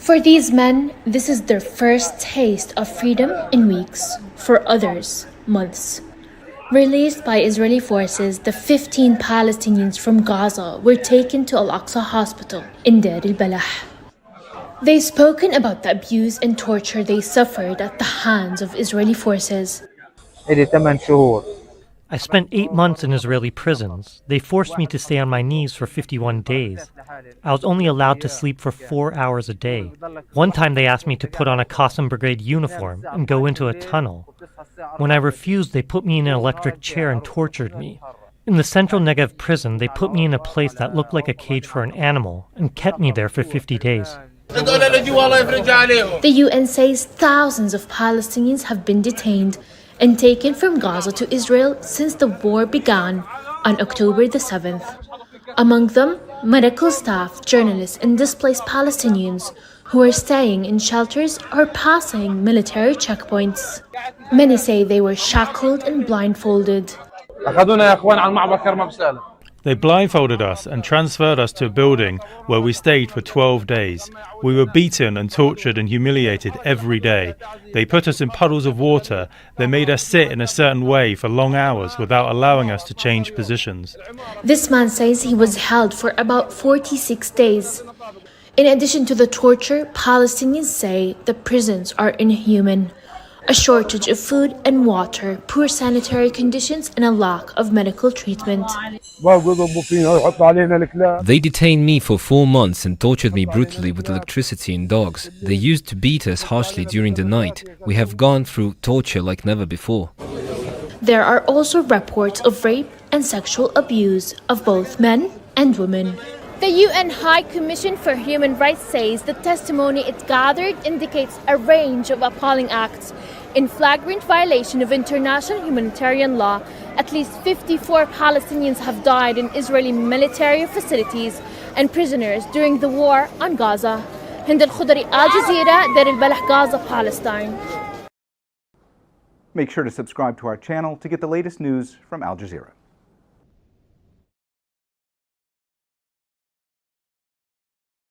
For these men, this is their first taste of freedom in weeks. For others, months. Released by Israeli forces, the 15 Palestinians from Gaza were taken to Al-Aqsa Hospital in Deir al Balah. They've spoken about the abuse and torture they suffered at the hands of Israeli forces. I spent 8 months in Israeli prisons. They forced me to stay on my knees for 51 days. I was only allowed to sleep for 4 hours a day. One time they asked me to put on a Qassam Brigade uniform and go into a tunnel. When I refused, they put me in an electric chair and tortured me. In the central Negev prison, they put me in a place that looked like a cage for an animal and kept me there for 50 days. The UN says thousands of Palestinians have been detained and taken from Gaza to Israel since the war began on October the 7th. Among them, medical staff, journalists, and displaced Palestinians who are staying in shelters or passing military checkpoints. Many say they were shackled and blindfolded. They blindfolded us and transferred us to a building where we stayed for 12 days. We were beaten and tortured and humiliated every day. They put us in puddles of water. They made us sit in a certain way for long hours without allowing us to change positions. This man says he was held for about 46 days. In addition to the torture, Palestinians say the prisons are inhuman. A shortage of food and water, poor sanitary conditions, and a lack of medical treatment. They detained me for 4 months and tortured me brutally with electricity and dogs. They used to beat us harshly during the night. We have gone through torture like never before. There are also reports of rape and sexual abuse of both men and women. The UN High Commission for Human Rights says the testimony it gathered indicates a range of appalling acts. In flagrant violation of international humanitarian law, at least 54 Palestinians have died in Israeli military facilities and prisoners during the war on Gaza. Hind al-Khudari, Al Jazeera, Deir al Balah, Gaza, Palestine. Make sure to subscribe to our channel to get the latest news from Al Jazeera.